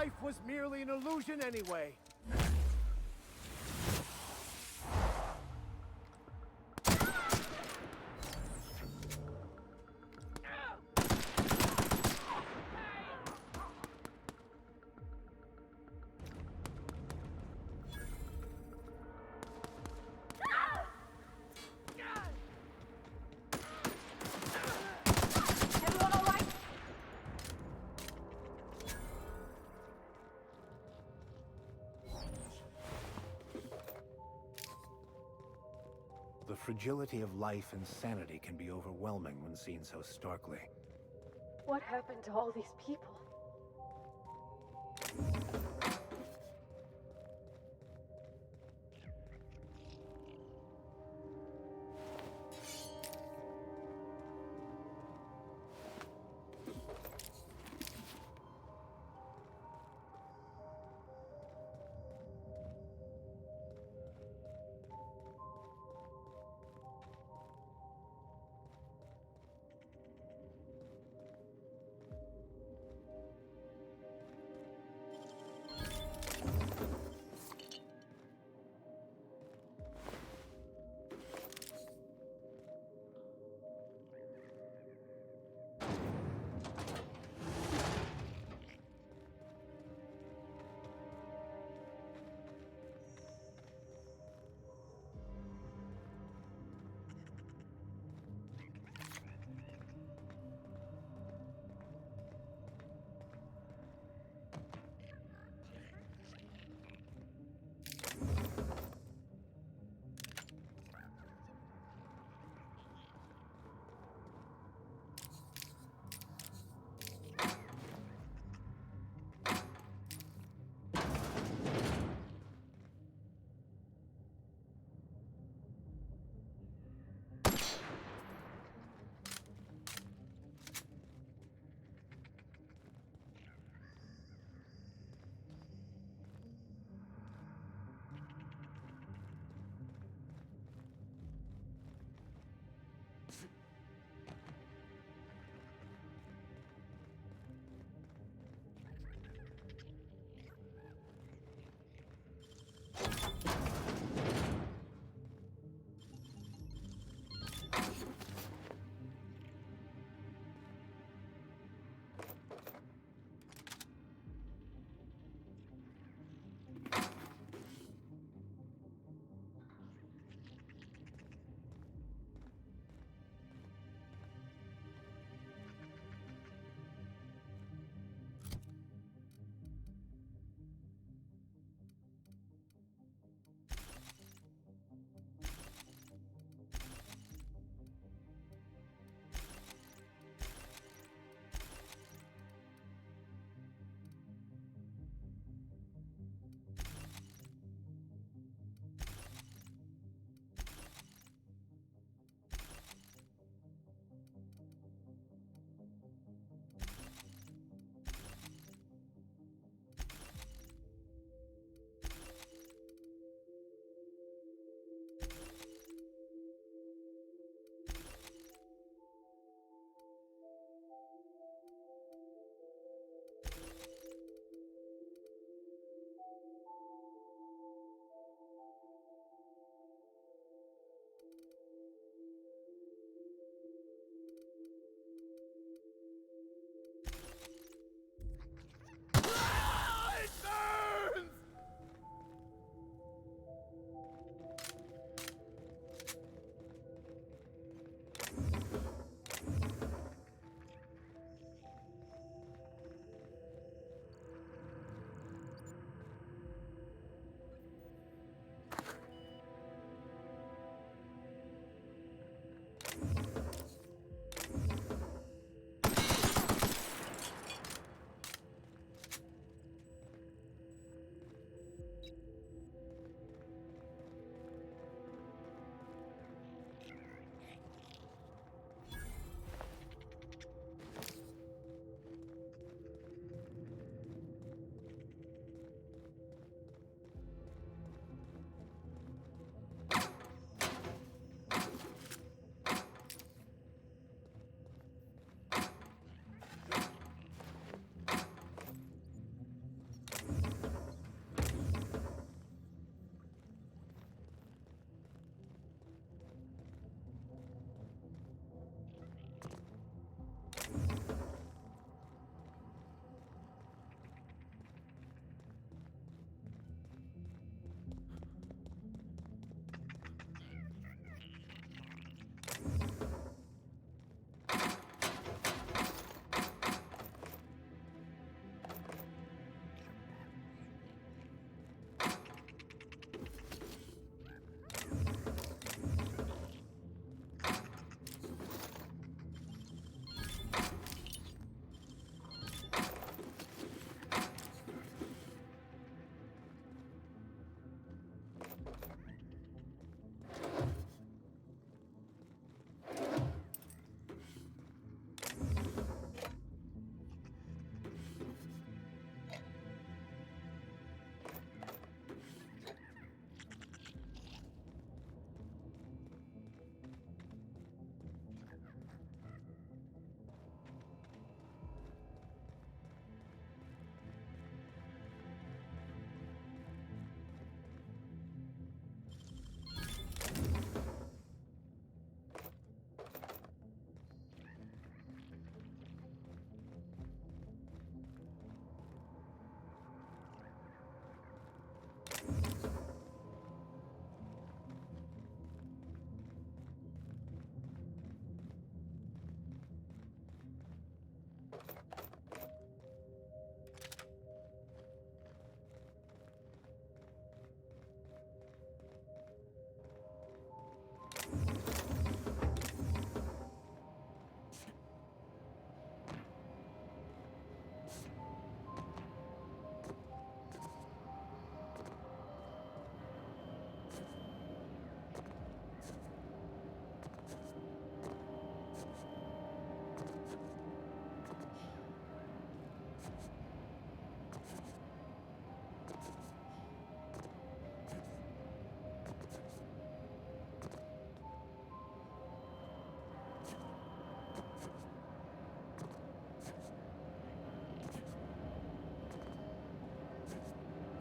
life was merely an illusion anyway. The fragility of life and sanity can be overwhelming when seen so starkly. What happened to all these people?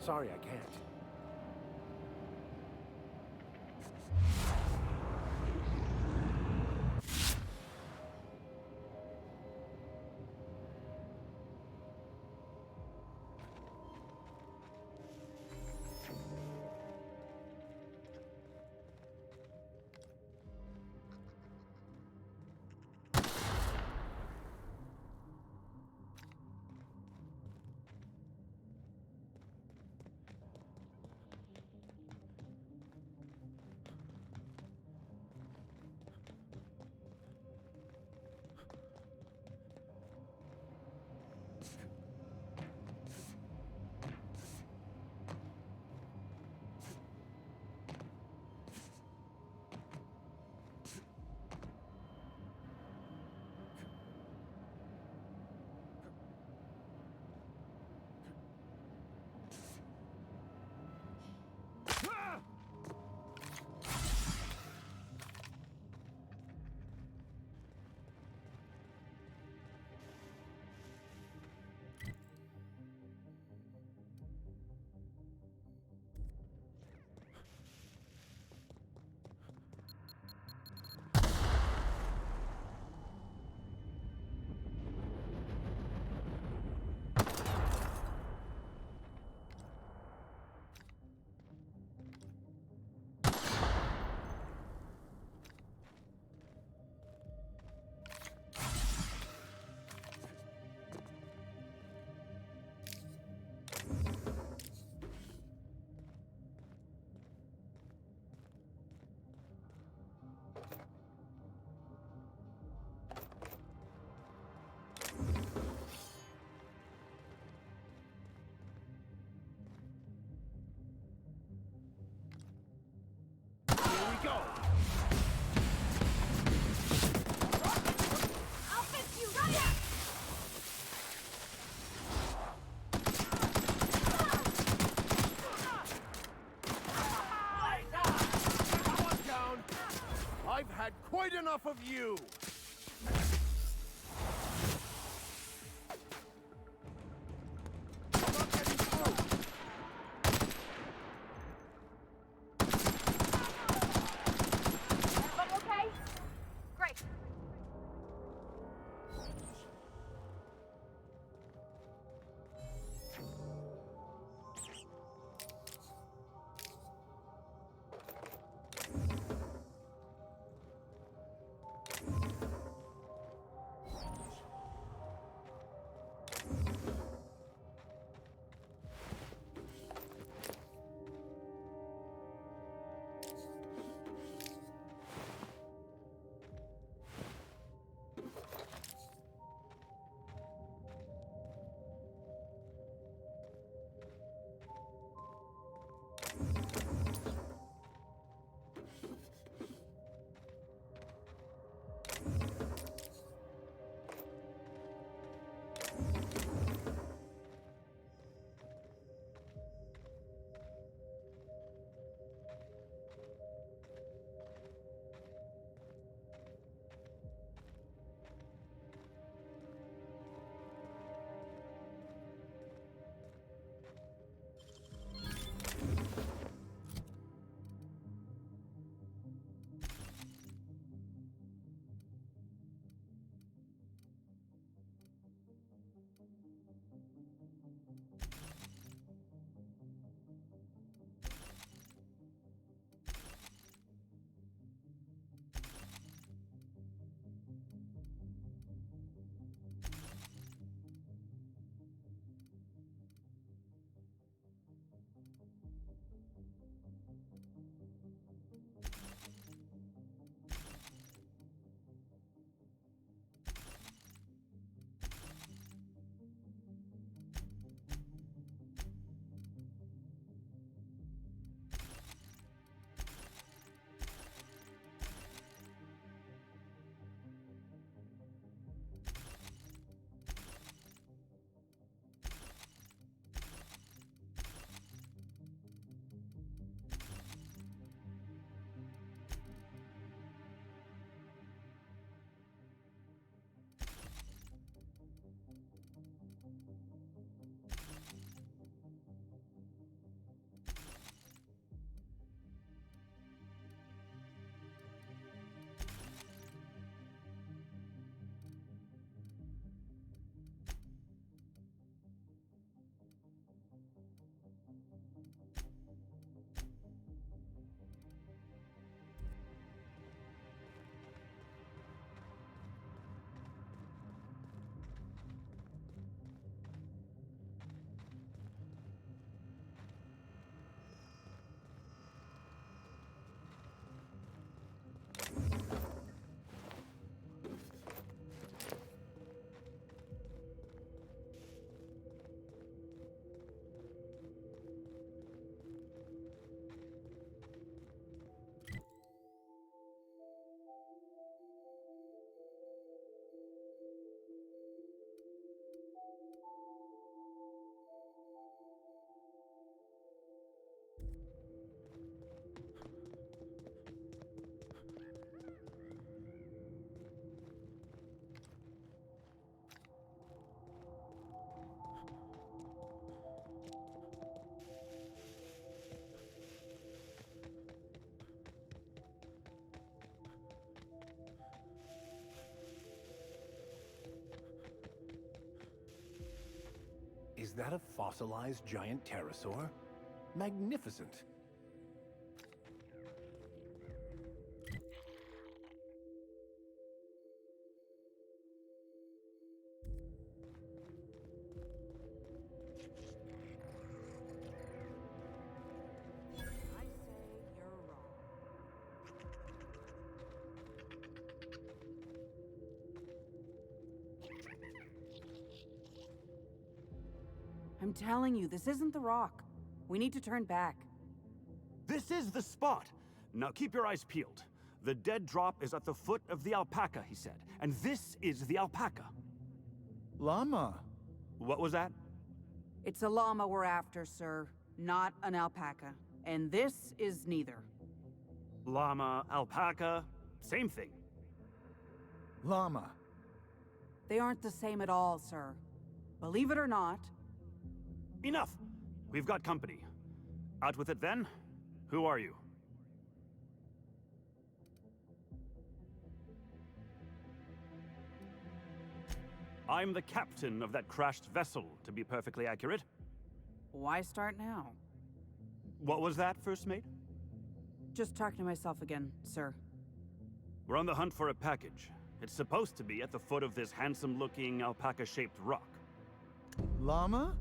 Sorry, I can't. I've had quite enough of you! I'm not getting through! Everybody okay? Great. Is that a fossilized giant pterosaur? Magnificent. I say you're wrong. I'm telling you, this isn't the rock. We need to turn back. This is the spot! Now keep your eyes peeled. The dead drop is at the foot of the alpaca, he said. And this is the alpaca. Llama. What was that? It's a llama we're after, sir, not an alpaca. And this is neither. Llama, alpaca, same thing. Llama. They aren't the same at all, sir. Believe it or not. Enough! We've got company. Out with it then. Who are you? I'm the captain of that crashed vessel, to be perfectly accurate. Why start now? What was that, first mate? Just talking to myself again, sir. We're on the hunt for a package. It's supposed to be at the foot of this handsome-looking alpaca-shaped rock. Llama?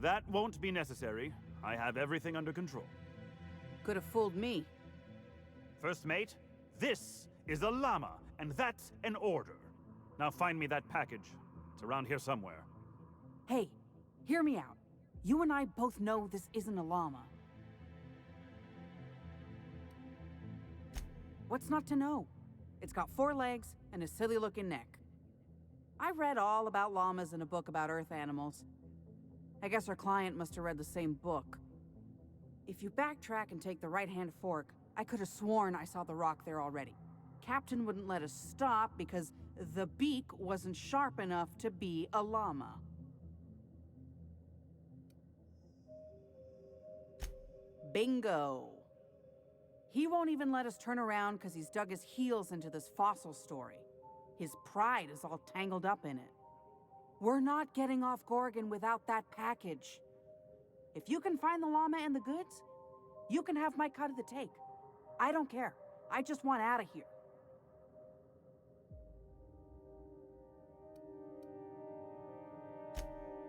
That won't be necessary. I have everything under control. Could have fooled me. First mate, this is a llama, and that's an order. Now find me that package. It's around here somewhere. Hey, hear me out. You and I both know this isn't a llama. What's not to know? It's got 4 legs and a silly-looking neck. I read all about llamas in a book about Earth animals. I guess our client must have read the same book. If you backtrack and take the right-hand fork, I could have sworn I saw the rock there already. Captain wouldn't let us stop because the beak wasn't sharp enough to be a llama. Bingo. He won't even let us turn around because he's dug his heels into this fossil story. His pride is all tangled up in it. We're not getting off Gorgon without that package. If you can find the llama and the goods, you can have my cut of the take. I don't care. I just want out of here.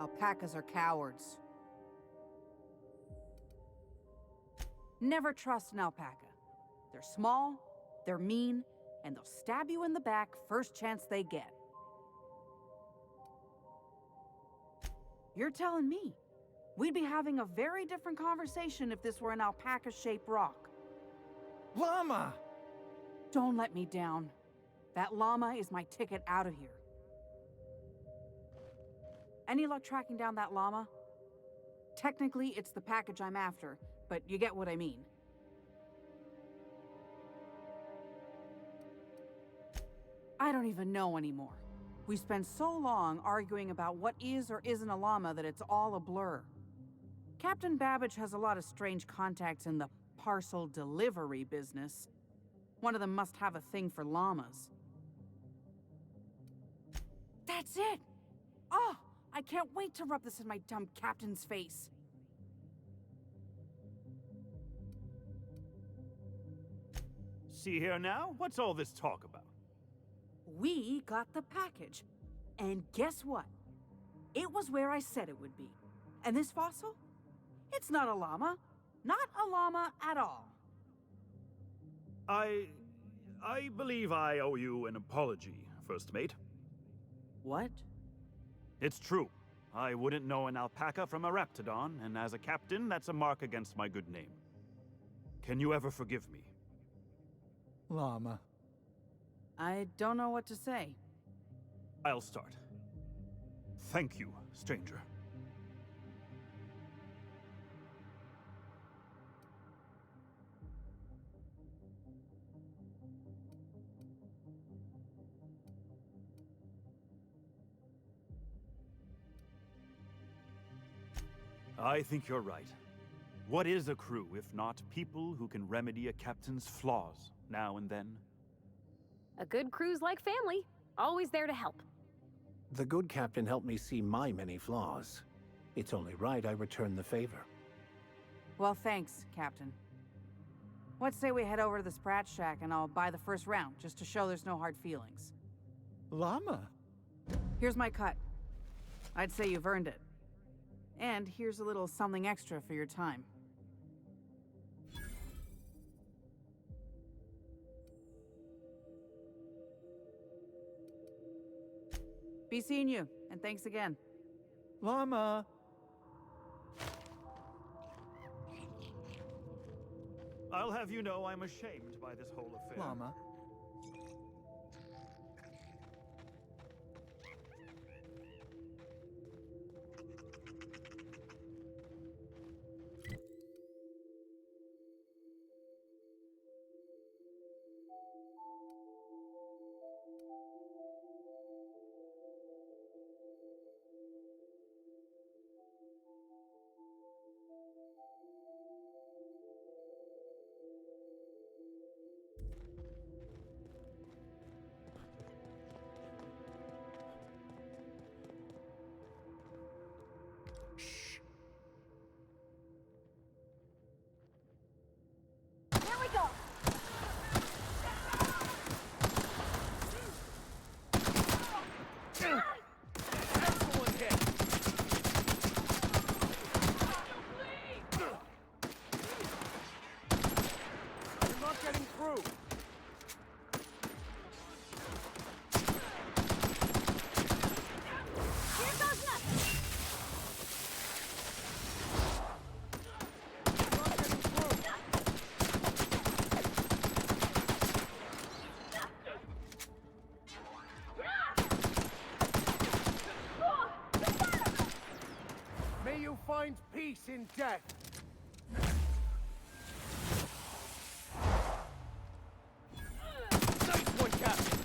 Alpacas are cowards. Never trust an alpaca. They're small, they're mean, and they'll stab you in the back first chance they get. You're telling me we'd be having a very different conversation if this were an alpaca-shaped rock. Llama! Don't let me down. That llama is my ticket out of here. Any luck tracking down that llama? Technically, it's the package I'm after, but you get what I mean. I don't even know anymore. We spent so long arguing about what is or isn't a llama that it's all a blur. Captain Babbage has a lot of strange contacts in the parcel delivery business. One of them must have a thing for llamas. That's it! Oh, I can't wait to rub this in my dumb captain's face. See here now? What's all this talk about? We got the package. And guess what? It was where I said it would be. And this fossil? It's not a llama. Not a llama at all. I believe I owe you an apology, First Mate. What? It's true. I wouldn't know an alpaca from a raptidon, and as a captain, that's a mark against my good name. Can you ever forgive me? Llama. I don't know what to say. I'll start. Thank you, stranger. I think you're right. What is a crew if not people who can remedy a captain's flaws? now and then. A good crew's like family, always there to help. The good captain helped me see my many flaws. It's only right I return the favor. Well, thanks, Captain. What say we head over to the Sprat Shack and I'll buy the first round, just to show there's no hard feelings. Llama? Here's my cut. I'd say you've earned it. And here's a little something extra for your time. Be seeing you, and thanks again. Llama! I'll have you know I'm ashamed by this whole affair. Llama. Here we go! Excellent hit! You're not getting through! Here goes nothing! You're not getting through! May you find peace in death! Nice one, Captain!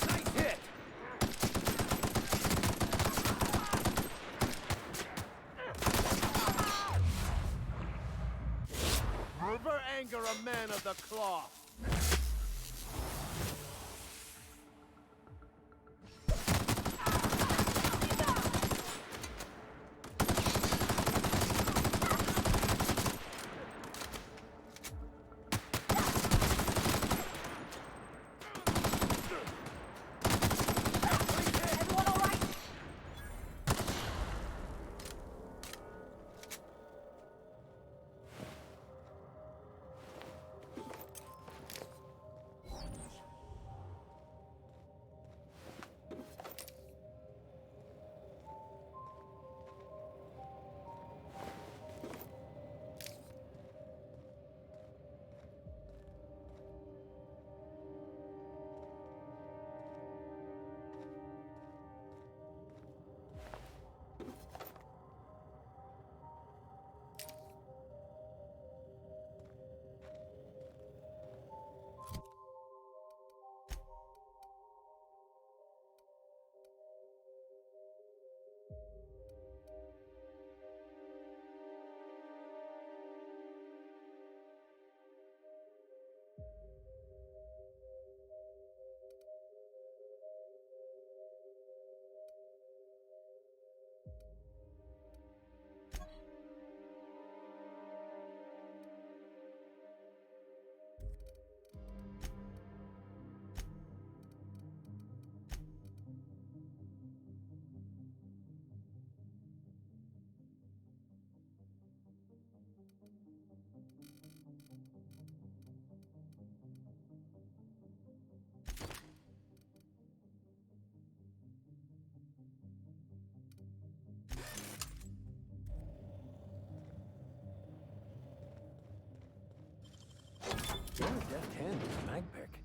Nice hit! Never anger a man of the cloth. Everyone all right? You're a deft hand with a mag pick.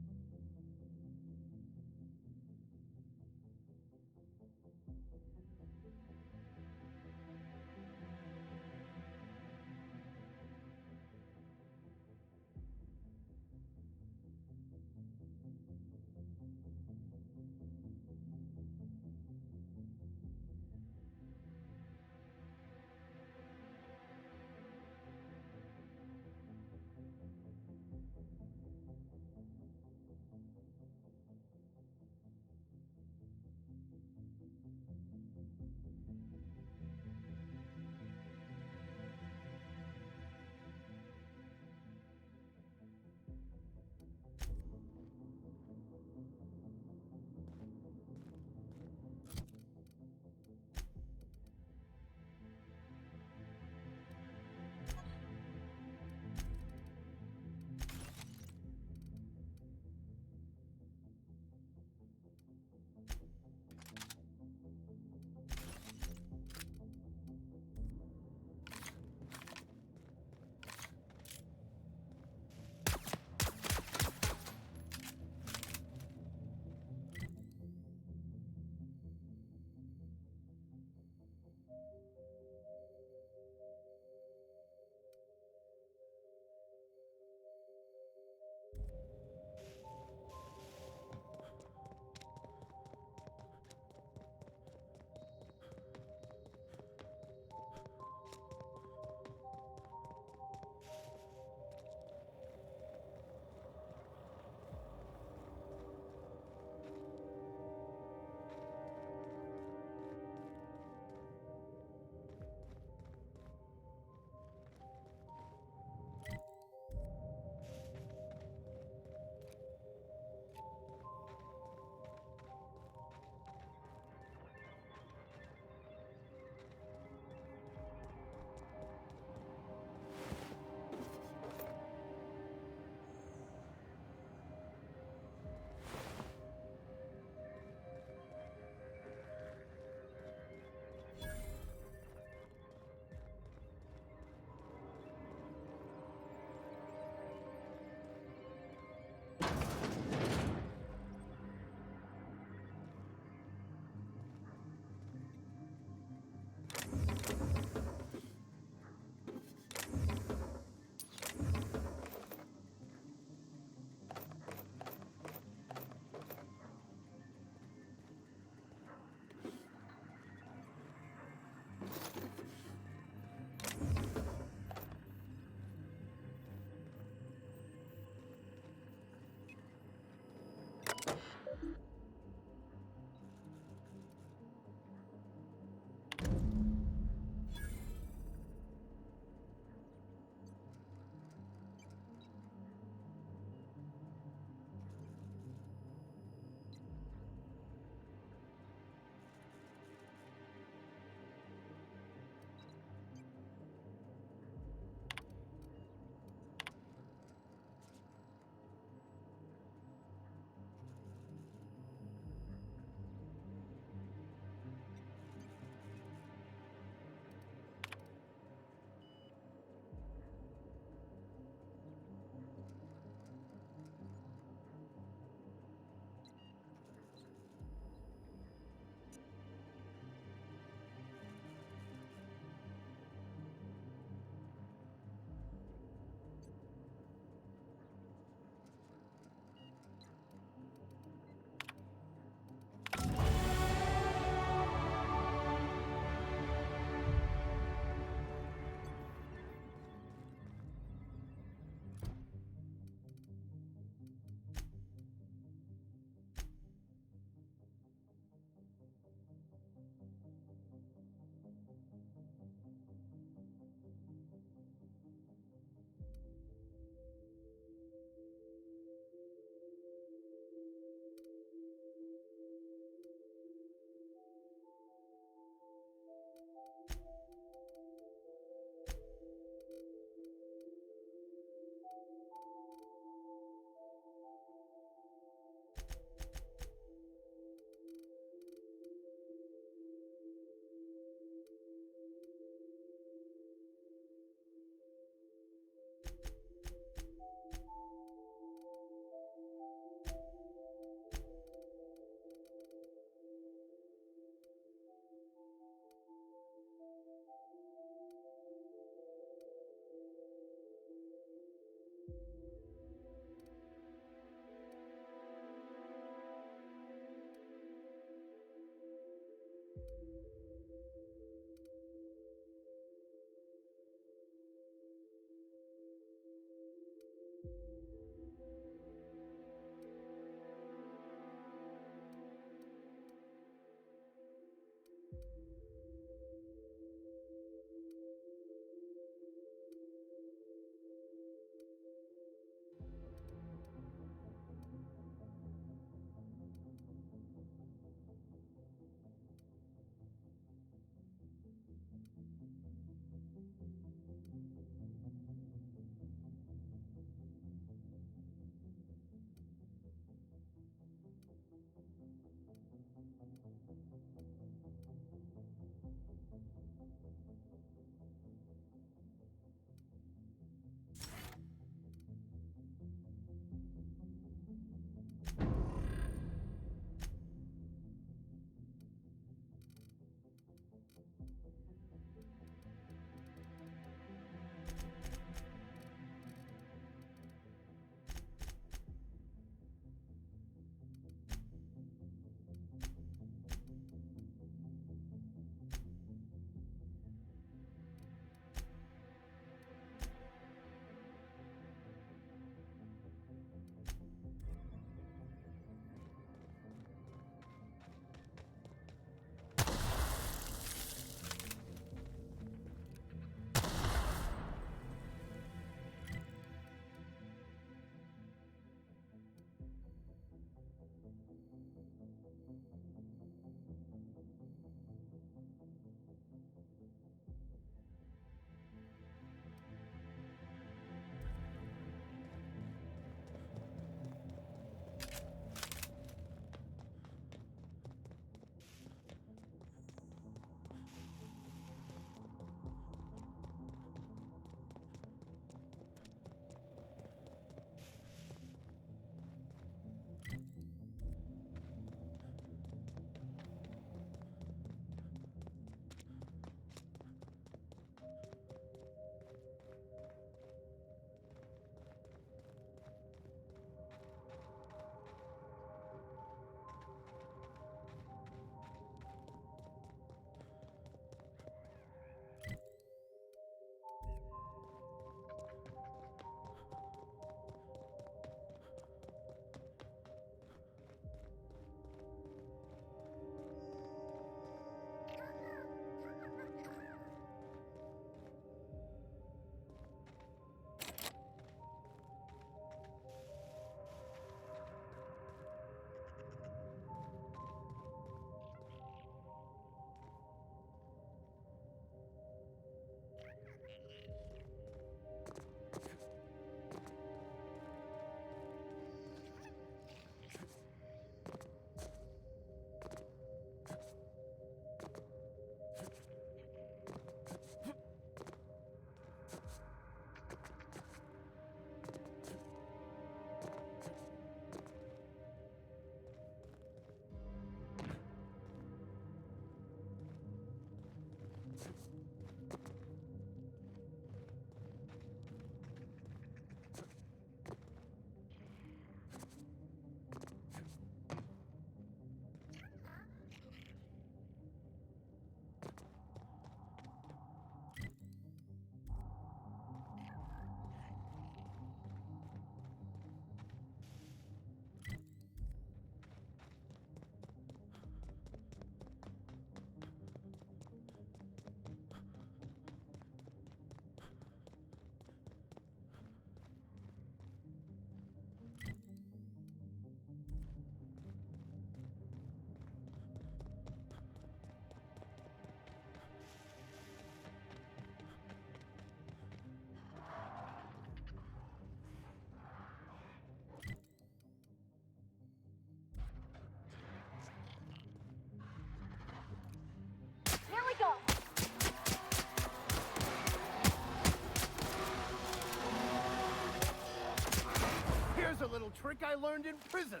trick I learned in prison.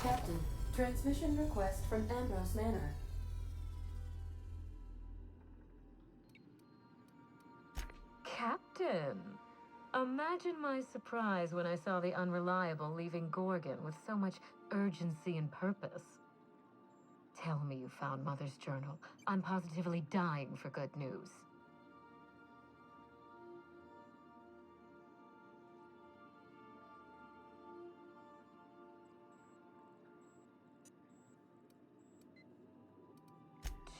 Captain, transmission request from Ambrose Manor. Captain! Imagine my surprise when I saw the Unreliable leaving Gorgon with so much urgency and purpose. Tell me you found Mother's journal. I'm positively dying for good news.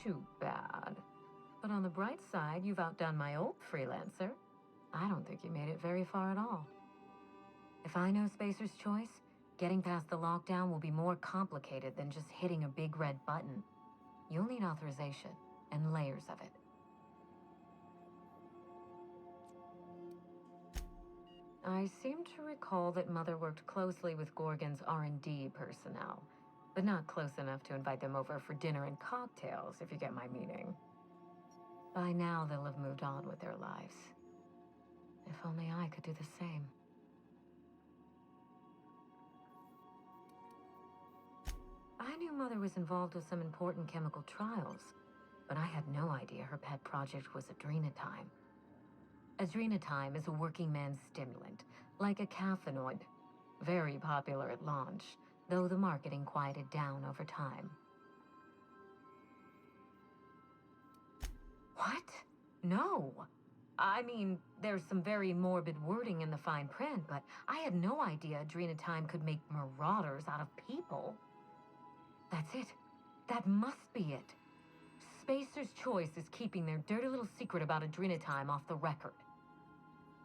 Too bad. But on the bright side, you've outdone my old freelancer. I don't think you made it very far at all. If I know Spacer's Choice, getting past the lockdown will be more complicated than just hitting a big red button. You'll need authorization and layers of it. I seem to recall that Mother worked closely with Gorgon's R&D personnel. but not close enough to invite them over for dinner and cocktails, if you get my meaning. By now, they'll have moved on with their lives. If only I could do the same. I knew Mother was involved with some important chemical trials, but I had no idea her pet project was adrenatime. Adrenatime is a working man's stimulant, like a caffeinoid. Very popular at launch, though the marketing quieted down over time. What? No. I mean, there's some very morbid wording in the fine print, but I had no idea adrenatime could make marauders out of people. That's it. That must be it. Spacer's Choice is keeping their dirty little secret about adrenatime off the record.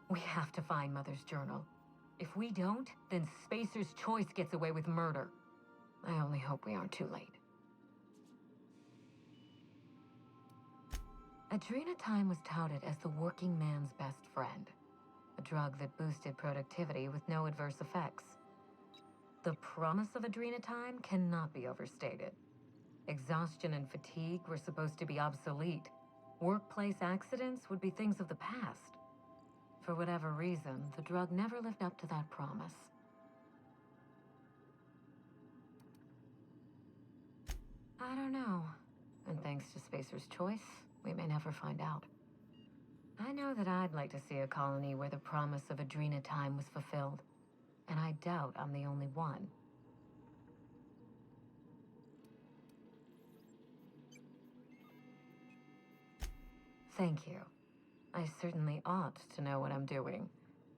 We have to find Mother's journal. If we don't, then Spacer's Choice gets away with murder. I only hope we aren't too late. Adrenatime was touted as the working man's best friend, a drug that boosted productivity with no adverse effects. The promise of adrenatime cannot be overstated. Exhaustion and fatigue were supposed to be obsolete. Workplace accidents would be things of the past. For whatever reason, the drug never lived up to that promise. I don't know. And thanks to Spacer's Choice, we may never find out. I know that I'd like to see a colony where the promise of adrenatime was fulfilled. And I doubt I'm the only one. Thank you. I certainly ought to know what I'm doing.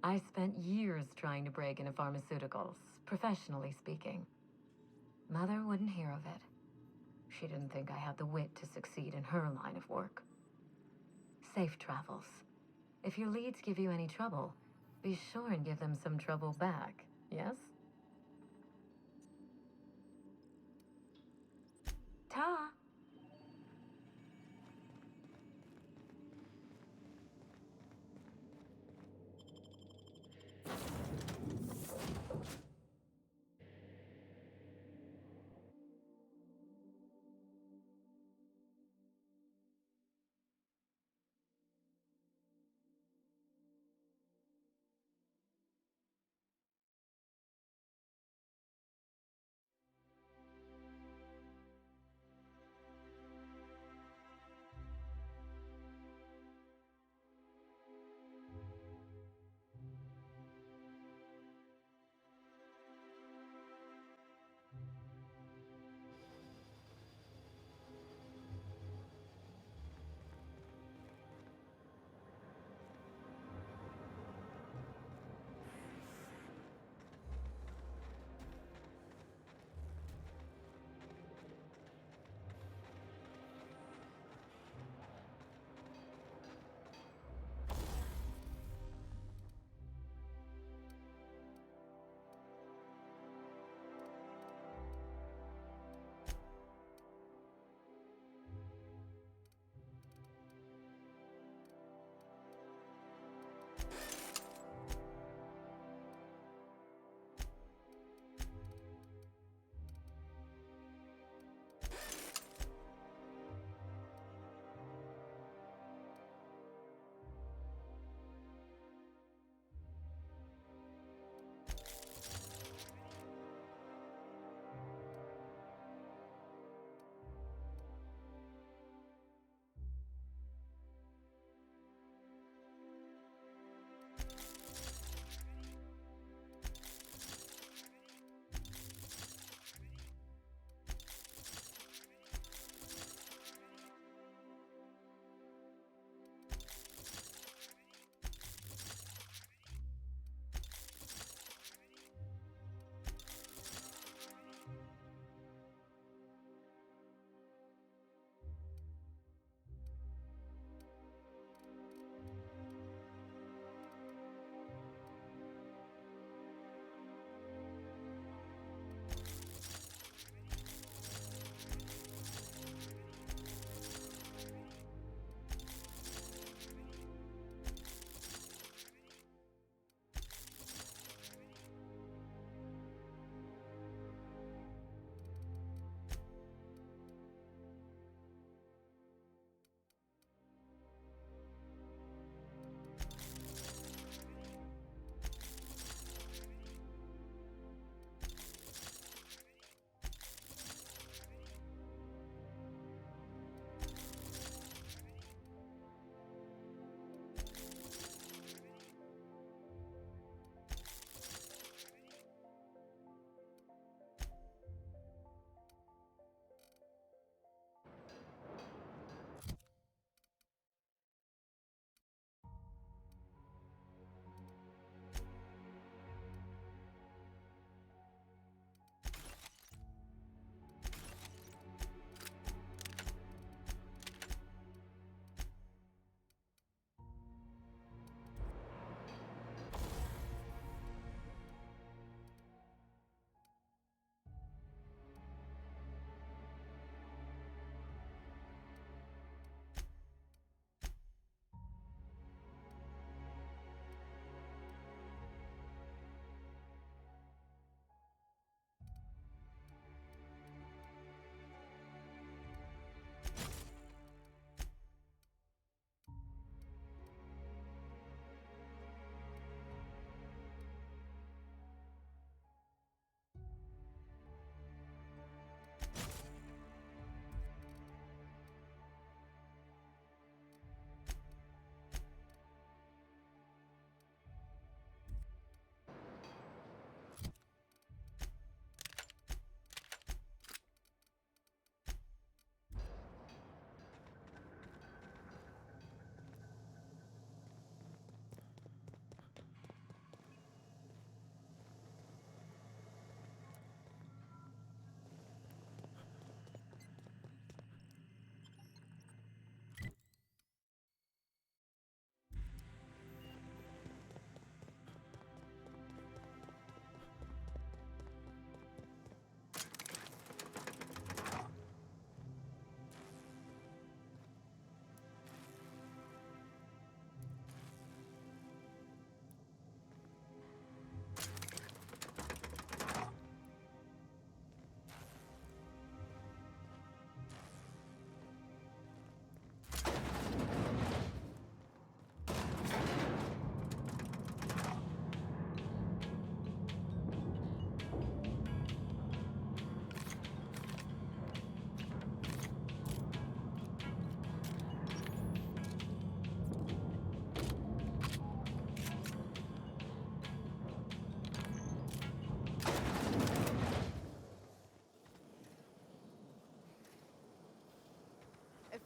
I spent years trying to break into pharmaceuticals, professionally speaking. Mother wouldn't hear of it. She didn't think I had the wit to succeed in her line of work. Safe travels. If your leads give you any trouble, be sure and give them some trouble back, yes? Ta!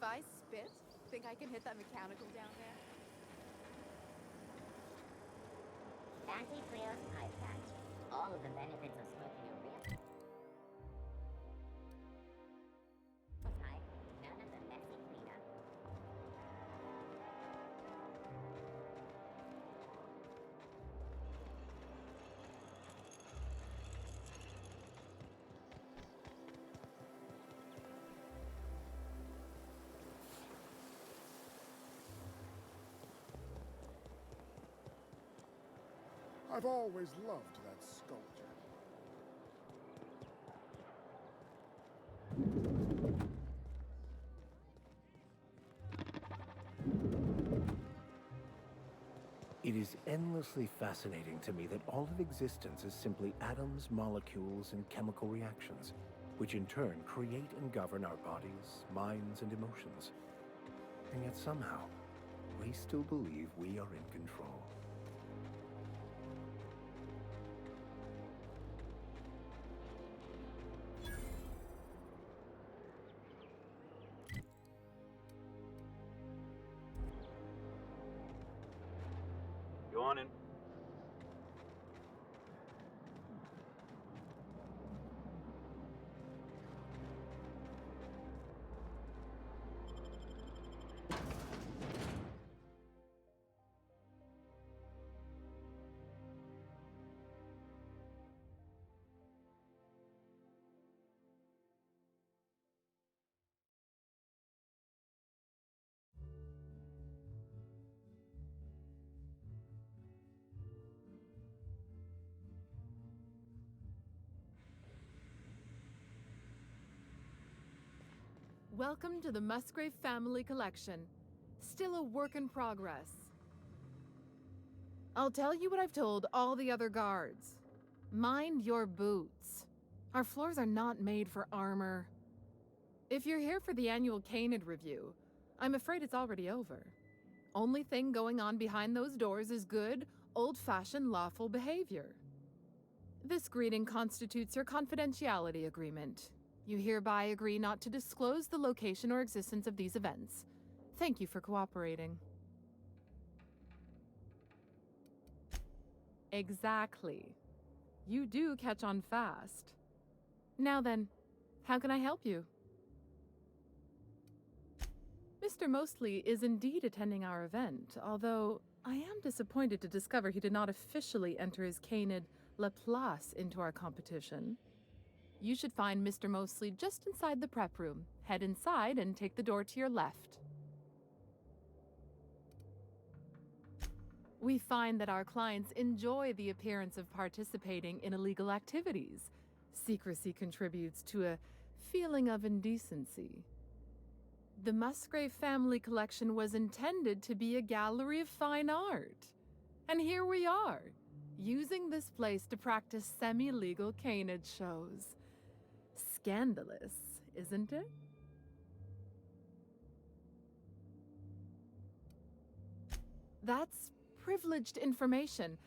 I spit, think I can hit that mechanical down there? Anti-Freel's pipe patch. All of the benefits of smoking a real pipe, none of the messy cleanup. I've always loved that sculpture. It is endlessly fascinating to me that all of existence is simply atoms, molecules, and chemical reactions, which in turn create and govern our bodies, minds, and emotions. And yet somehow, we still believe we are in control. Go on in. Welcome to the Musgrave Family Collection. Still a work in progress. I'll tell you what I've told all the other guards. Mind your boots. Our floors are not made for armor. If you're here for the annual Canid review, I'm afraid it's already over. Only thing going on behind those doors is good, old-fashioned lawful behavior. This greeting constitutes your confidentiality agreement. You hereby agree not to disclose the location or existence of these events. Thank you for cooperating. Exactly. You do catch on fast. Now then, how can I help you? Mr. Mostly is indeed attending our event, although I am disappointed to discover he did not officially enter his Canid Laplace into our competition. You should find Mr. Mostly just inside the prep room. Head inside and take the door to your left. We find that our clients enjoy the appearance of participating in illegal activities. Secrecy contributes to a feeling of indecency. The Musgrave Family Collection was intended to be a gallery of fine art. And here we are, using this place to practice semi-legal Canid shows. Scandalous, isn't it? That's privileged information.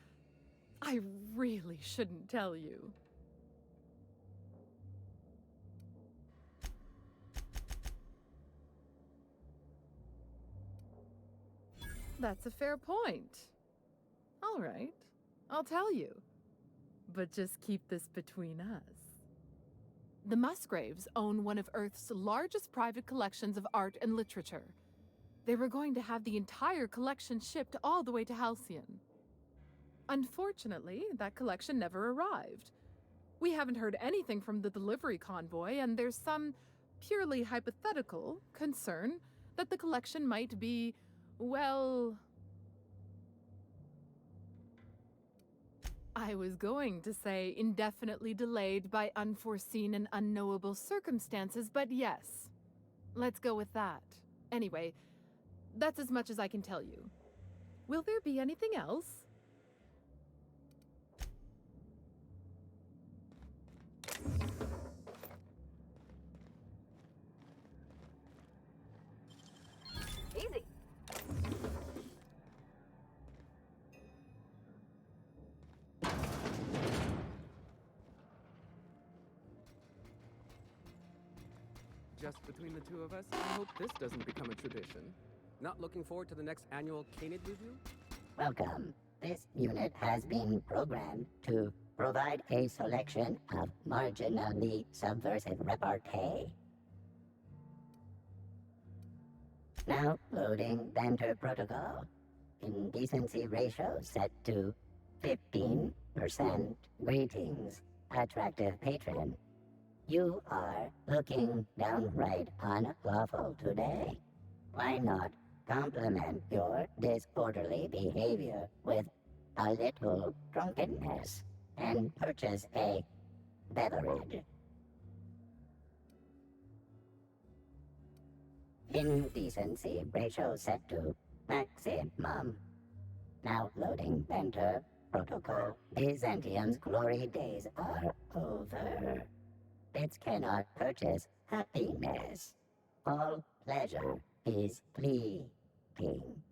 I really shouldn't tell you. That's a fair point. All right, I'll tell you. But just keep this between us. The Musgraves own one of Earth's largest private collections of art and literature. They were going to have the entire collection shipped all the way to Halcyon. Unfortunately, that collection never arrived. We haven't heard anything from the delivery convoy, and there's some purely hypothetical concern that the collection might be, well... I was going to say indefinitely delayed by unforeseen and unknowable circumstances, but yes. Let's go with that. Anyway, that's as much as I can tell you. Will there be anything else? Easy. Just between the two of us, I hope this doesn't become a tradition. Not looking forward to the next annual Canid review? Welcome. This unit has been programmed to provide a selection of marginally subversive repartee. Now loading banter protocol. Indecency ratio set to 15%. Greetings, attractive patron. You are looking downright unlawful today. Why not complement your disorderly behavior with a little drunkenness and purchase a beverage? Indecency ratio set to maximum. Now loading banter protocol. Byzantium's glory days are over. Bits cannot purchase happiness. All pleasure is fleeting.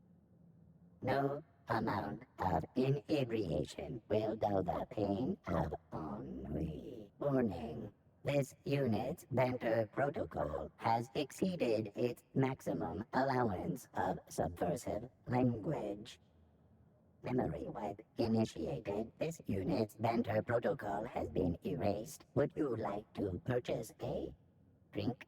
No amount of inebriation will dull the pain of ennui. Warning. This unit's banter protocol has exceeded its maximum allowance of subversive language. Memory wipe initiated. This unit's banter protocol has been erased. Would you like to purchase a drink?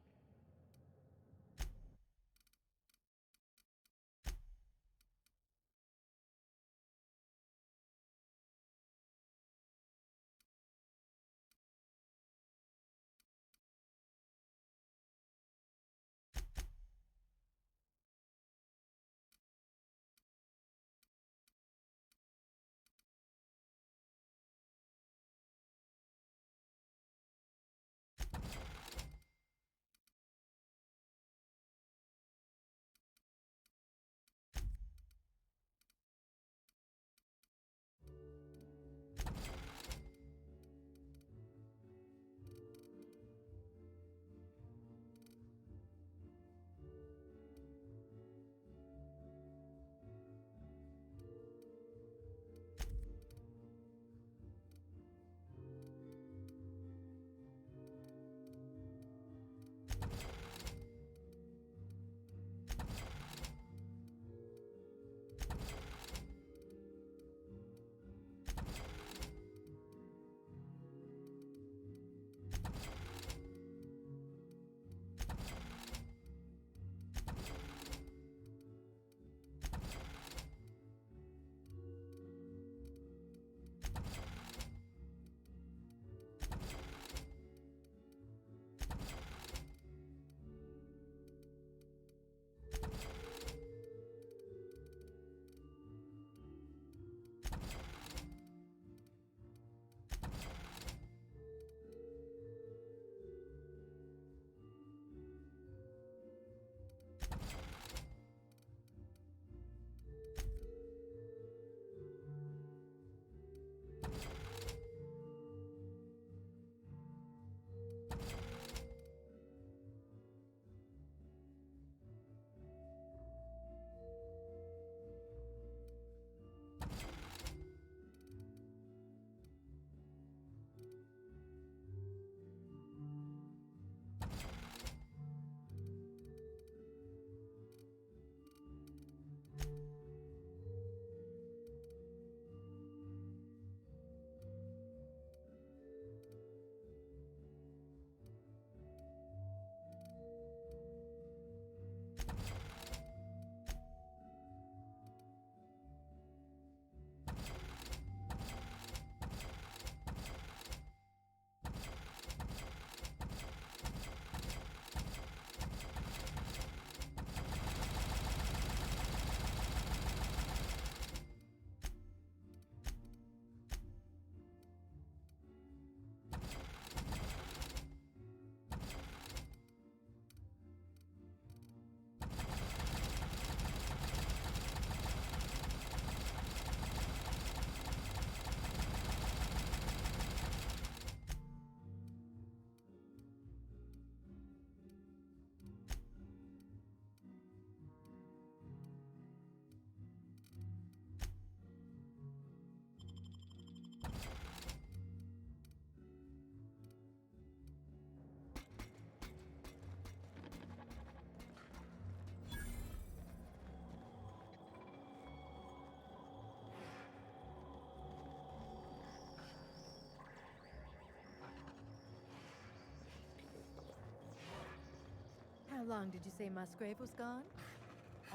long did you say Musgrave was gone?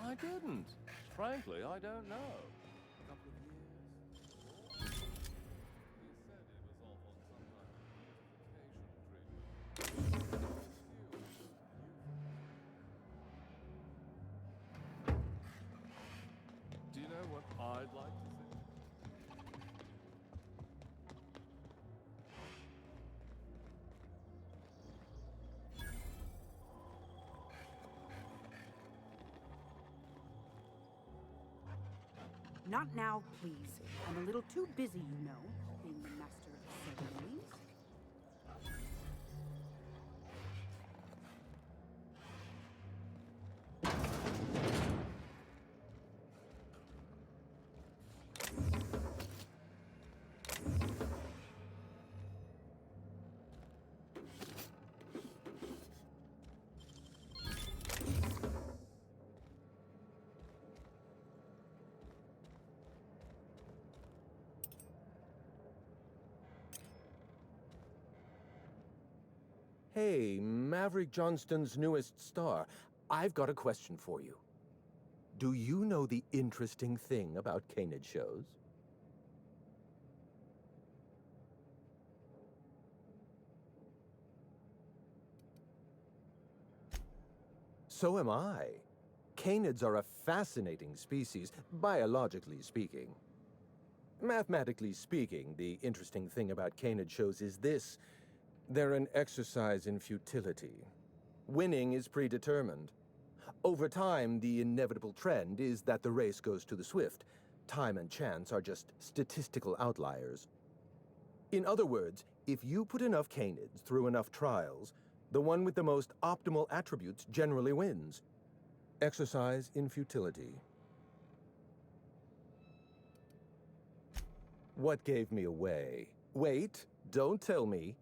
I didn't. Frankly, I don't know. A couple of years. He said he was off on some kind of beautification treatment. Do you know what I'd like to see? Not now, please. I'm a little too busy, you know, being the master of ceremonies. Hey, Maverick Johnston's newest star. I've got a question for you. Do you know the interesting thing about Canid shows? So am I. Canids are a fascinating species, biologically speaking. Mathematically speaking, the interesting thing about Canid shows is this. They're an exercise in futility. Winning is predetermined. Over time, the inevitable trend is that the race goes to the swift. Time and chance are just statistical outliers. In other words, if you put enough Canids through enough trials, the one with the most optimal attributes generally wins. Exercise in futility. What gave me away? Wait, don't tell me.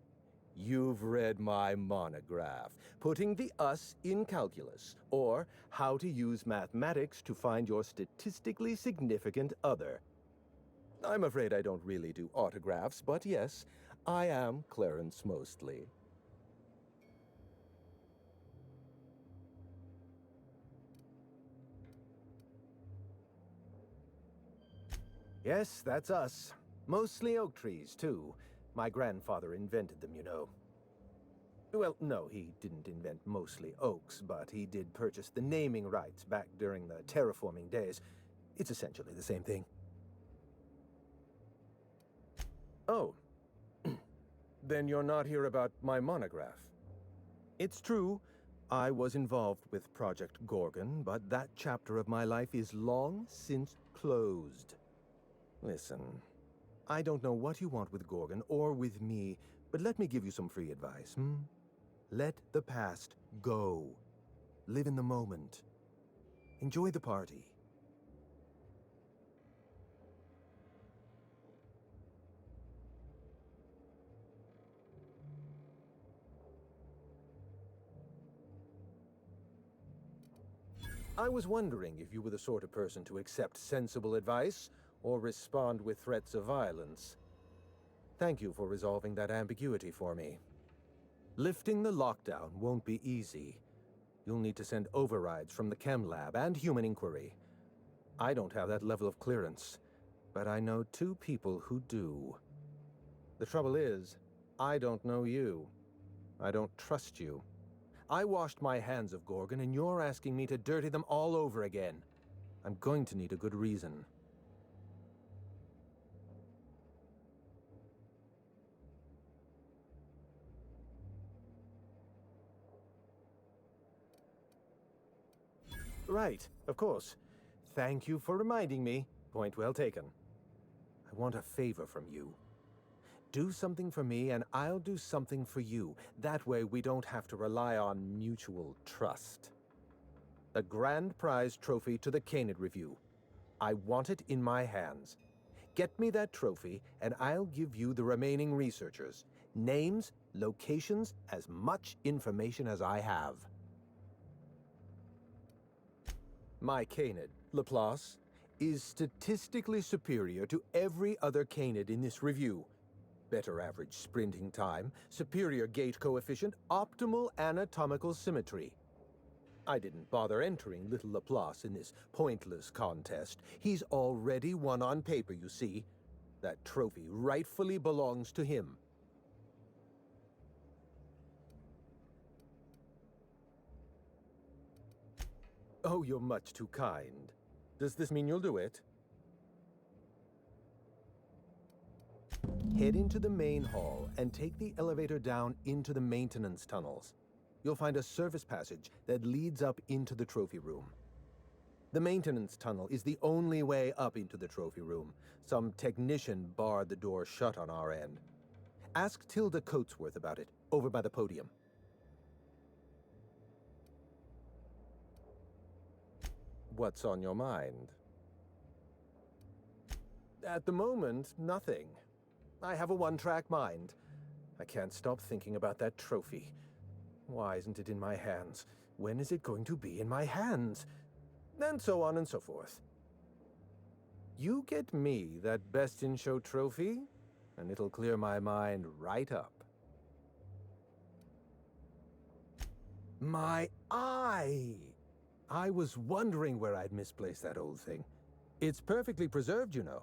You've read my monograph, Putting the Us in Calculus, or How to Use Mathematics to Find Your Statistically Significant Other. I'm afraid I don't really do autographs, but yes, I am Clarence Mostly. Yes, that's us. Mostly oak trees, too. My grandfather invented them, you know. Well, no, he didn't invent mostly oaks, but he did purchase the naming rights back during the terraforming days. It's essentially the same thing. Oh. Then you're not here about my monograph. It's true, I was involved with Project Gorgon, but that chapter of my life is long since closed. Listen, I don't know what you want with Gorgon or with me, but let me give you some free advice, Let the past go. Live in the moment. Enjoy the party. I was wondering if you were the sort of person to accept sensible advice or respond with threats of violence. Thank you for resolving that ambiguity for me. Lifting the lockdown won't be easy. You'll need to send overrides from the chem lab and human inquiry. I don't have that level of clearance, but I know 2 people who do. The trouble is, I don't know you. I don't trust you. I washed my hands of Gorgon, and you're asking me to dirty them all over again. I'm going to need a good reason. Right, of course. Thank you for reminding me. Point well taken. I want a favor from you. Do something for me, and I'll do something for you. That way we don't have to rely on mutual trust. The grand prize trophy to the Canid Review. I want it in my hands. Get me that trophy, and I'll give you the remaining researchers. Names, locations, as much information as I have. My Canid, Laplace, is statistically superior to every other Canid in this review. Better average sprinting time, superior gait coefficient, optimal anatomical symmetry. I didn't bother entering little Laplace in this pointless contest. He's already won on paper, you see. That trophy rightfully belongs to him. Oh, you're much too kind. Does this mean you'll do it? Head into the main hall and take the elevator down into the maintenance tunnels. You'll find a service passage that leads up into the trophy room. The maintenance tunnel is the only way up into the trophy room. Some technician barred the door shut on our end. Ask Tilda Coatsworth about it, over by the podium. What's on your mind? At the moment, nothing. I have a one-track mind. I can't stop thinking about that trophy. Why isn't it in my hands? When is it going to be in my hands? And so on and so forth. You get me that Best in Show trophy, and it'll clear my mind right up. My eye! I was wondering where I'd misplaced that old thing. It's perfectly preserved, you know.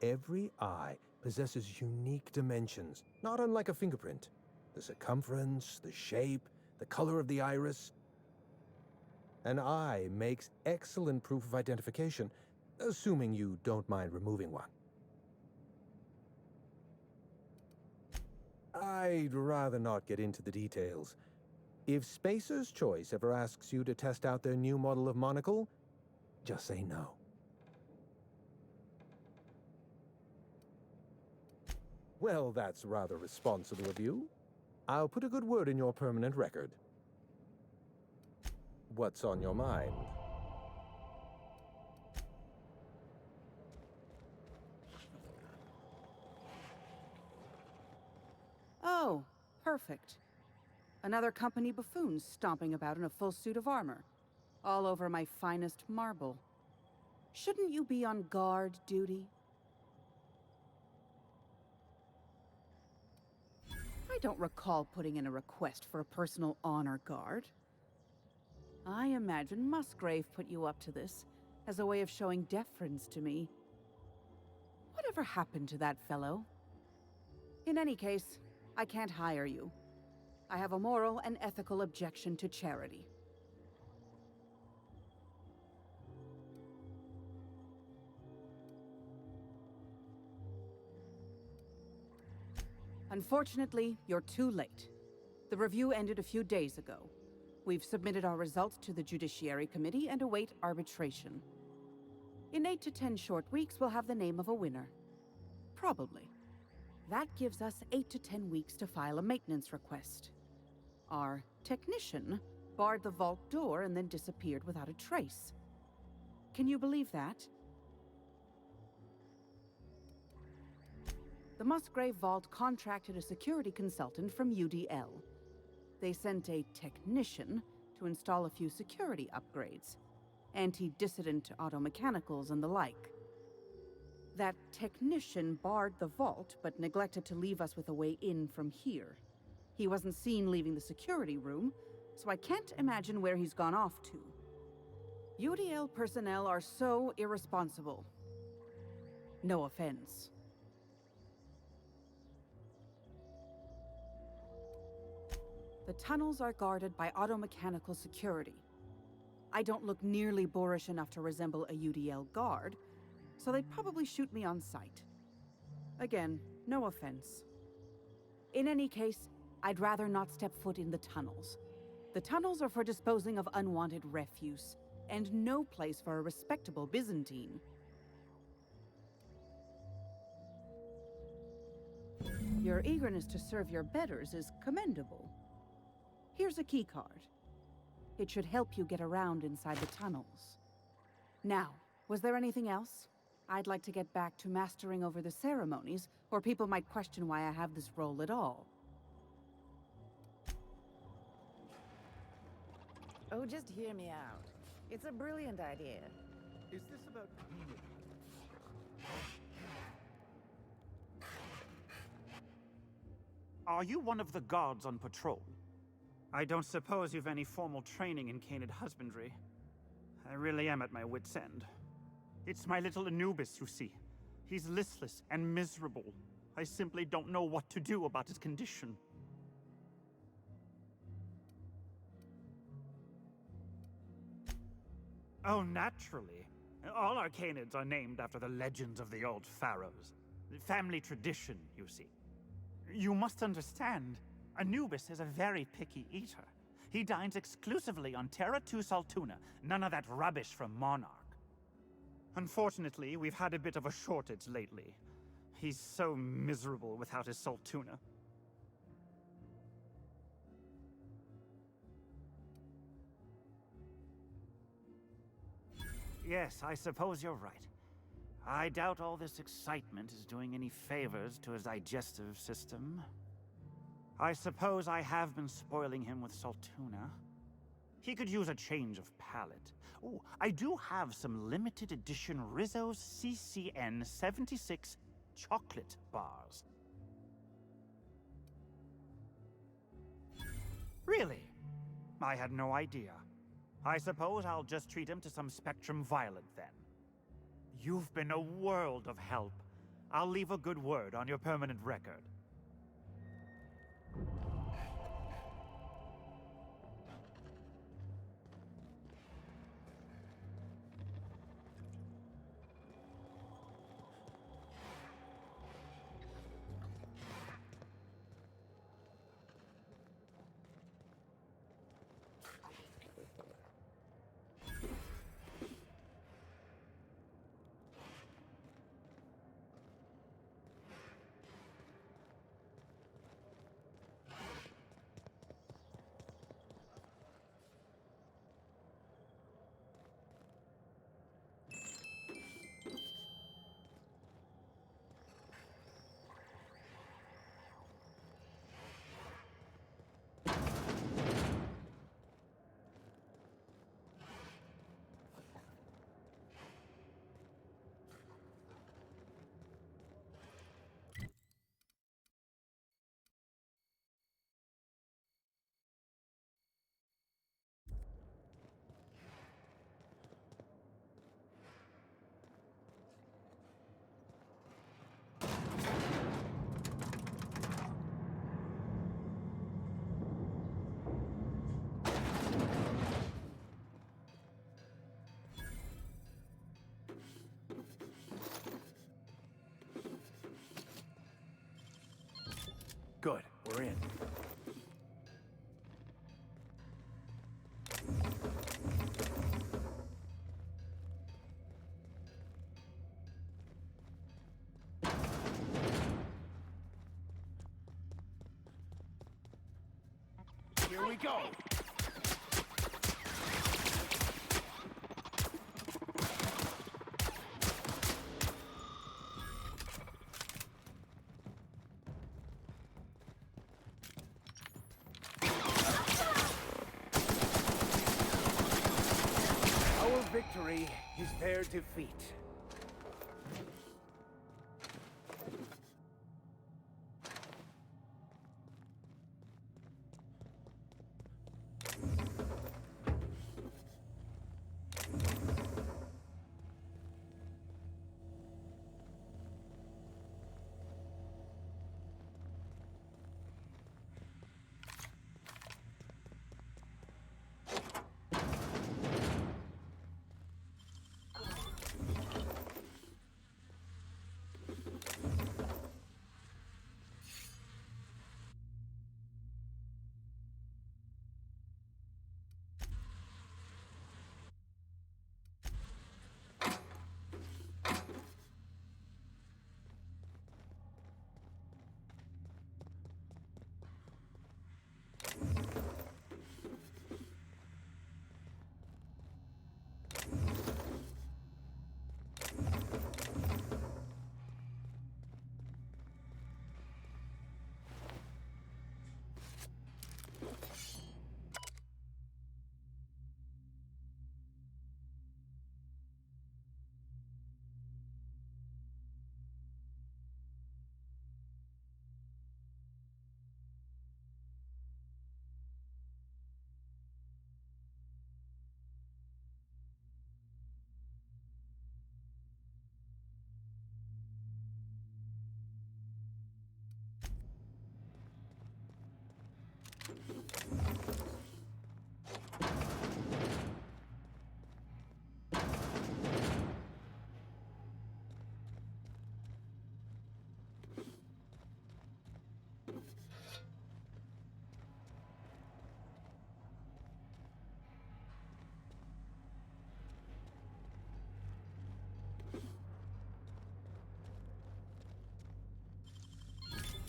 Every eye possesses unique dimensions, not unlike a fingerprint. The circumference, the shape, the color of the iris. An eye makes excellent proof of identification, assuming you don't mind removing one. I'd rather not get into the details. If Spacer's Choice ever asks you to test out their new model of monocle, just say no. Well, that's rather responsible of you. I'll put a good word in your permanent record. What's on your mind? Oh, perfect. Another company buffoon stomping about in a full suit of armor. All over my finest marble. Shouldn't you be on guard duty? I don't recall putting in a request for a personal honor guard. I imagine Musgrave put you up to this as a way of showing deference to me. Whatever happened to that fellow? In any case, I can't hire you. I have a moral and ethical objection to charity. Unfortunately, you're too late. The review ended a few days ago. We've submitted our results to the Judiciary Committee and await arbitration. In 8 to 10 short weeks, we'll have the name of a winner. Probably. That gives us 8 to 10 weeks to file a maintenance request. Our technician barred the vault door and then disappeared without a trace. Can you believe that? The Musgrave Vault contracted a security consultant from UDL. They sent a technician to install a few security upgrades, anti-dissident automechanicals and the like. That technician barred the vault, but neglected to leave us with a way in from here. He wasn't seen leaving the security room, so I can't imagine where he's gone off to. UDL personnel are so irresponsible. No offense. The tunnels are guarded by automechanical security. I don't look nearly boorish enough to resemble a UDL guard, so they'd probably shoot me on sight. Again, no offense. In any case, I'd rather not step foot in the tunnels. The tunnels are for disposing of unwanted refuse, and no place for a respectable Byzantine. Your eagerness to serve your betters is commendable. Here's a key card. It should help you get around inside the tunnels. Now, was there anything else? I'd like to get back to mastering over the ceremonies, or people might question why I have this role at all. Oh, just hear me out. It's a brilliant idea. Is this about me? Are you one of the guards on patrol? I don't suppose you've any formal training in canid husbandry. I really am at my wit's end. It's my little Anubis, you see. He's listless and miserable. I simply don't know what to do about his condition. Oh, naturally. All our canids are named after the legends of the old pharaohs. Family tradition, you see. You must understand, Anubis is a very picky eater. He dines exclusively on Terra 2 Saltuna, none of that rubbish from Monarch. Unfortunately, we've had a bit of a shortage lately. He's so miserable without his Saltuna. Yes, I suppose you're right. I doubt all this excitement is doing any favors to his digestive system. I suppose I have been spoiling him with Saltuna. He could use a change of palate. Oh, I do have some limited edition Rizzo's CCN 76 chocolate bars. Really? I had no idea. I suppose I'll just treat him to some Spectrum Violet then. You've been a world of help. I'll leave a good word on your permanent record. Good, we're in. Here we go! Victory is their defeat.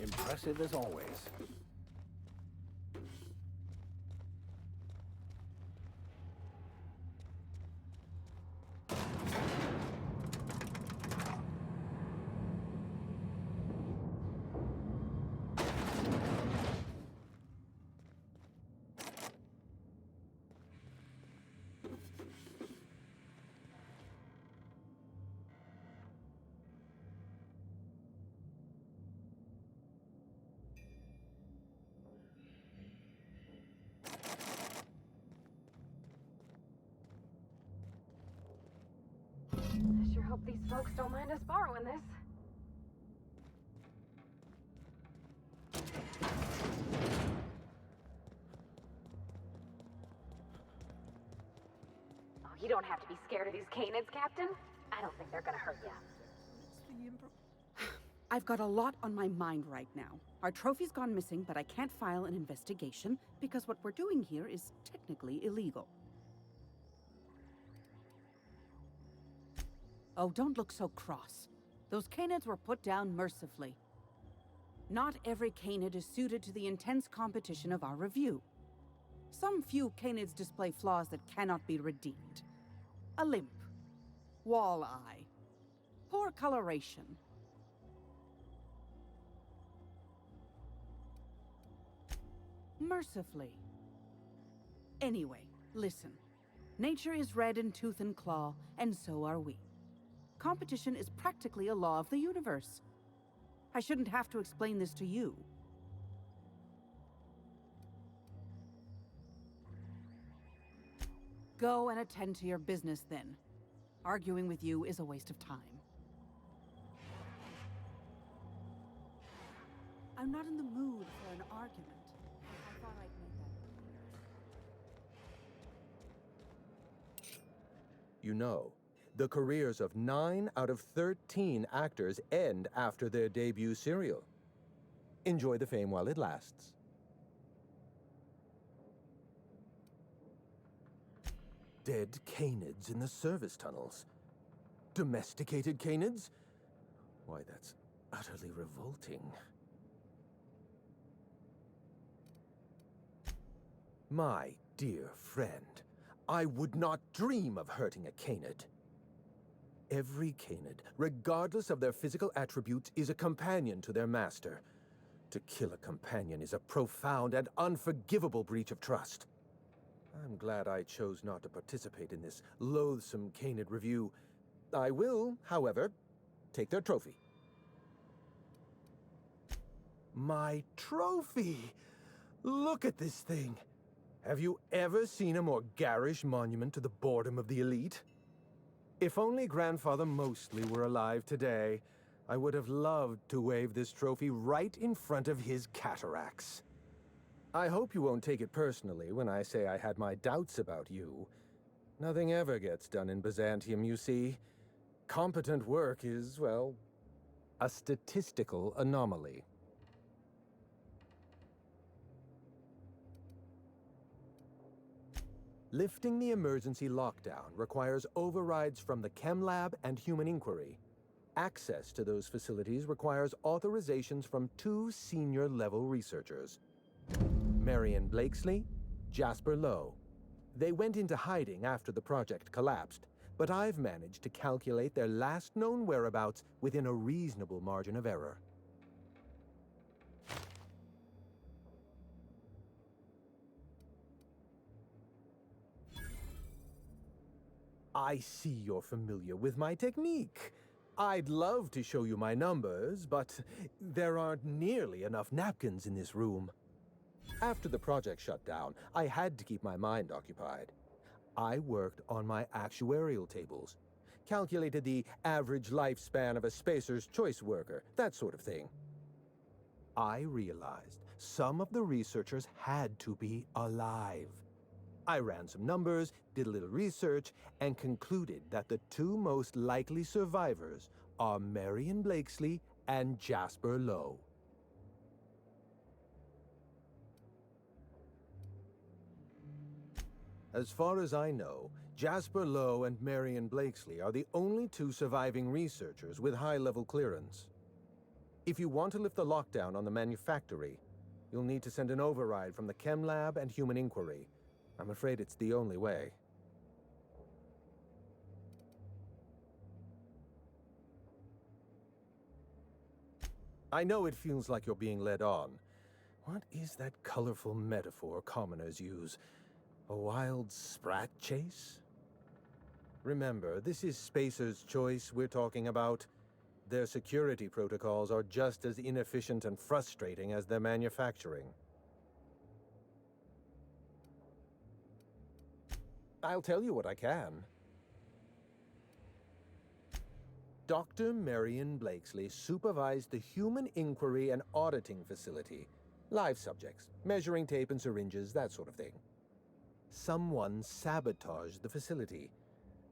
Impressive as always. I sure hope these folks don't mind us borrowing this. Oh, you don't have to be scared of these canids, Captain. I don't think they're gonna hurt you. I've got a lot on my mind right now. Our trophy's gone missing, but I can't file an investigation because what we're doing here is technically illegal. Oh, don't look so cross. Those canids were put down mercifully. Not every canid is suited to the intense competition of our review. Some few canids display flaws that cannot be redeemed. A limp, wall eye, poor coloration. Mercifully. Anyway, listen. Nature is red in tooth and claw, and so are we. Competition is practically a law of the universe. I shouldn't have to explain this to you. Go and attend to your business then. Arguing with you is a waste of time. I'm not in the mood for an argument. I thought I'd make that clear. You know, the careers of 9 out of 13 actors end after their debut serial. Enjoy the fame while it lasts. Dead canids in the service tunnels. Domesticated canids? Why, that's utterly revolting. My dear friend, I would not dream of hurting a canid. Every canid, regardless of their physical attributes, is a companion to their master. To kill a companion is a profound and unforgivable breach of trust. I'm glad I chose not to participate in this loathsome canid review. I will, however, take their trophy. My trophy! Look at this thing! Have you ever seen a more garish monument to the boredom of the elite? If only Grandfather Mostly were alive today, I would have loved to wave this trophy right in front of his cataracts. I hope you won't take it personally when I say I had my doubts about you. Nothing ever gets done in Byzantium, you see. Competent work is, well, a statistical anomaly. Lifting the emergency lockdown requires overrides from the Chem Lab and Human Inquiry. Access to those facilities requires authorizations from 2 senior-level researchers. Marion Blakesley, Jasper Lowe. They went into hiding after the project collapsed, but I've managed to calculate their last known whereabouts within a reasonable margin of error. I see you're familiar with my technique. I'd love to show you my numbers, but there aren't nearly enough napkins in this room. After the project shut down, I had to keep my mind occupied. I worked on my actuarial tables, calculated the average lifespan of a Spacer's Choice worker, that sort of thing. I realized some of the researchers had to be alive. I ran some numbers, did a little research, and concluded that the 2 most likely survivors are Marion Blakesley and Jasper Lowe. As far as I know, Jasper Lowe and Marion Blakesley are the only 2 surviving researchers with high-level clearance. If you want to lift the lockdown on the manufactory, you'll need to send an override from the Chem Lab and Human Inquiry. I'm afraid it's the only way. I know it feels like you're being led on. What is that colorful metaphor commoners use? A wild sprat chase? Remember, this is Spacer's Choice we're talking about. Their security protocols are just as inefficient and frustrating as their manufacturing. I'll tell you what I can. Dr. Marion Blakesley supervised the Human Inquiry and Auditing Facility. Live subjects, measuring tape and syringes, that sort of thing. Someone sabotaged the facility.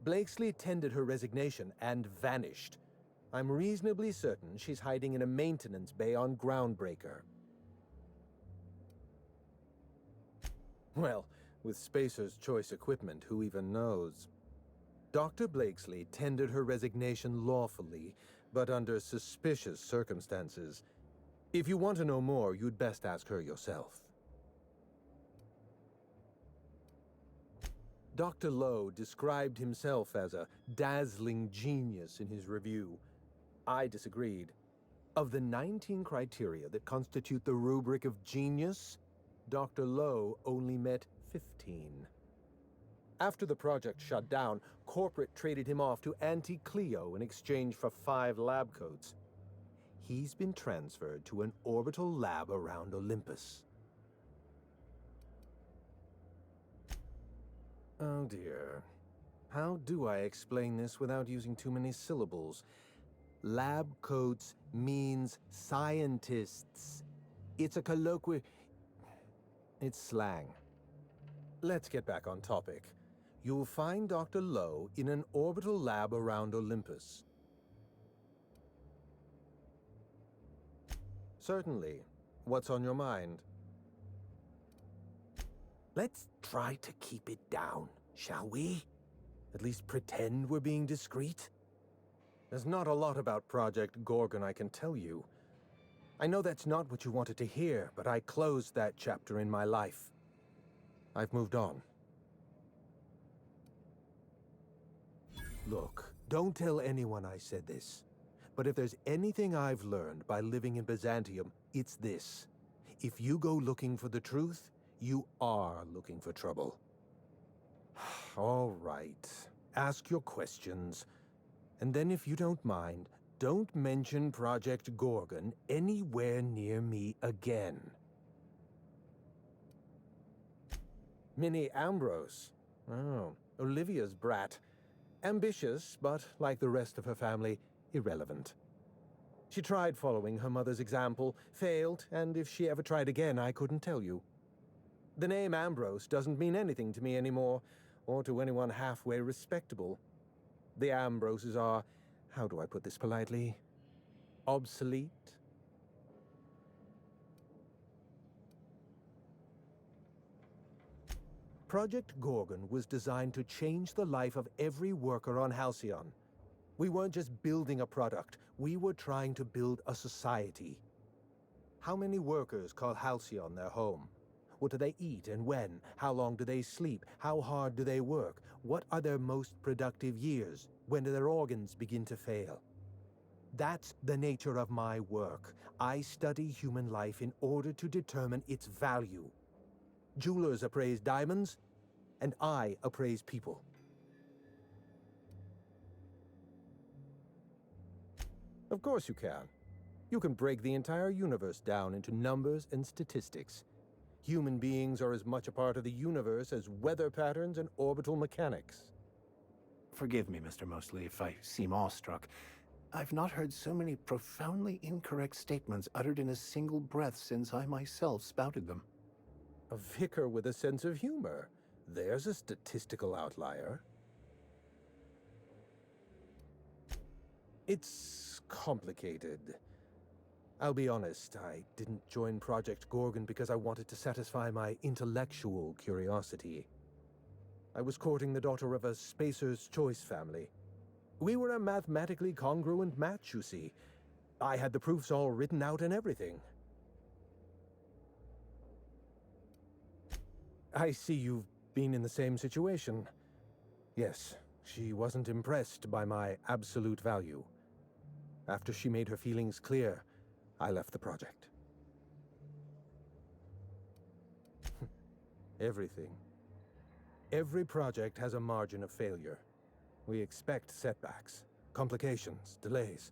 Blakesley tendered her resignation and vanished. I'm reasonably certain she's hiding in a maintenance bay on Groundbreaker. Well, with Spacer's Choice equipment, who even knows? Dr. Blakesley tendered her resignation lawfully, but under suspicious circumstances. If you want to know more, you'd best ask her yourself. Dr. Lowe described himself as a dazzling genius in his review. I disagreed. Of the 19 criteria that constitute the rubric of genius, Dr. Lowe only met 15. After the project shut down, corporate traded him off to Auntie Cleo in exchange for 5 lab coats. He's been transferred to an orbital lab around Olympus. Oh dear. How do I explain this without using too many syllables? Lab coats means scientists. It's a It's slang. Let's get back on topic. You'll find Dr. Lowe in an orbital lab around Olympus. Certainly. What's on your mind? Let's try to keep it down, shall we? At least pretend we're being discreet? There's not a lot about Project Gorgon I can tell you. I know that's not what you wanted to hear, but I closed that chapter in my life. I've moved on. Look, don't tell anyone I said this. But if there's anything I've learned by living in Byzantium, it's this. If you go looking for the truth, you are looking for trouble. All right. Ask your questions. And then if you don't mind, don't mention Project Gorgon anywhere near me again. Minnie Ambrose. Oh, Olivia's brat. Ambitious, but like the rest of her family, irrelevant. She tried following her mother's example, failed, and if she ever tried again, I couldn't tell you. The name Ambrose doesn't mean anything to me anymore, or to anyone halfway respectable. The Ambroses are, how do I put this politely, obsolete? Project Gorgon was designed to change the life of every worker on Halcyon. We weren't just building a product, we were trying to build a society. How many workers call Halcyon their home? What do they eat and when? How long do they sleep? How hard do they work? What are their most productive years? When do their organs begin to fail? That's the nature of my work. I study human life in order to determine its value. Jewelers appraise diamonds, and I appraise people. Of course you can. You can break the entire universe down into numbers and statistics. Human beings are as much a part of the universe as weather patterns and orbital mechanics. Forgive me, Mr. Mosley, if I seem awestruck. I've not heard so many profoundly incorrect statements uttered in a single breath since I myself spouted them. A vicar with a sense of humor. There's a statistical outlier. It's complicated. I'll be honest, I didn't join Project Gorgon because I wanted to satisfy my intellectual curiosity. I was courting the daughter of a Spacer's Choice family. We were a mathematically congruent match, you see. I had the proofs all written out and everything. I see you've been in the same situation. Yes, she wasn't impressed by my absolute value. After she made her feelings clear, I left the project. Everything. Every project has a margin of failure. We expect setbacks, complications, delays.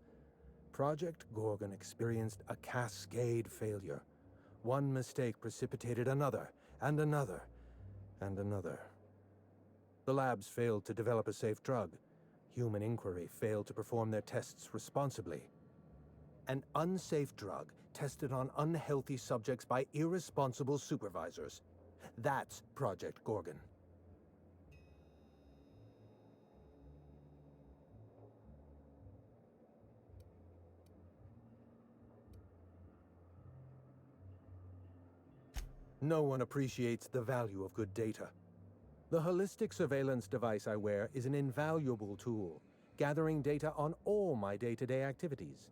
Project Gorgon experienced a cascade failure. One mistake precipitated another, and another, and another. The labs failed to develop a safe drug. Human Inquiry failed to perform their tests responsibly. An unsafe drug tested on unhealthy subjects by irresponsible supervisors. That's Project Gorgon. No one appreciates the value of good data. The holistic surveillance device I wear is an invaluable tool, gathering data on all my day-to-day activities.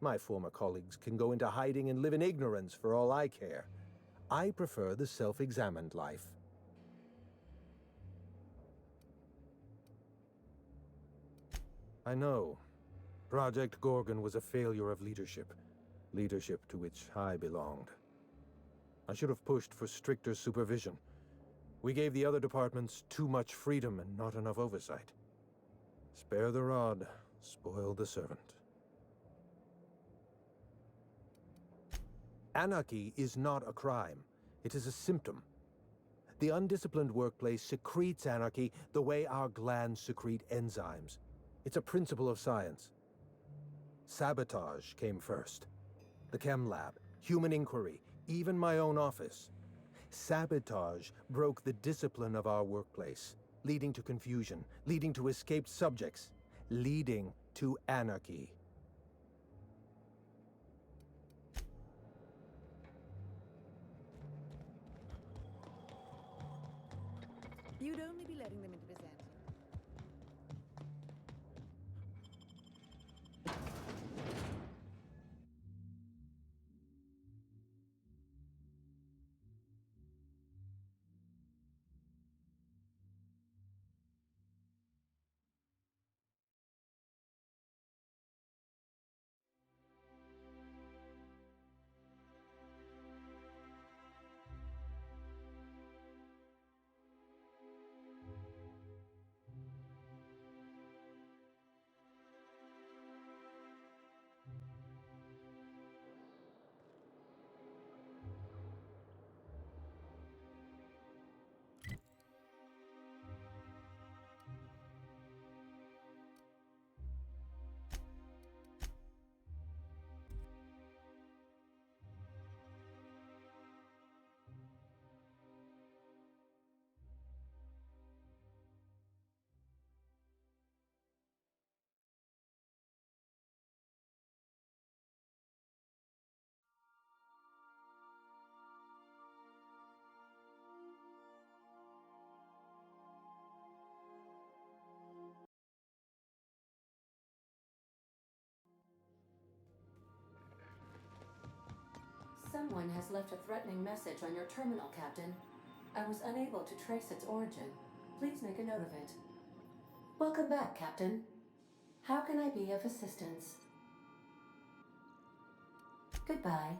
My former colleagues can go into hiding and live in ignorance for all I care. I prefer the self-examined life. I know. Project Gorgon was a failure of leadership. Leadership to which I belonged. I should have pushed for stricter supervision. We gave the other departments too much freedom and not enough oversight. Spare the rod, spoil the servant. Anarchy is not a crime. It is a symptom. The undisciplined workplace secretes anarchy the way our glands secrete enzymes. It's a principle of science. Sabotage came first. The chem lab, Human Inquiry, even my own office. Sabotage broke the discipline of our workplace, leading to confusion, leading to escaped subjects, leading to anarchy. You'd only be letting them into this answer. Someone has left a threatening message on your terminal, Captain. I was unable to trace its origin. Please make a note of it. Welcome back, Captain. How can I be of assistance? Goodbye.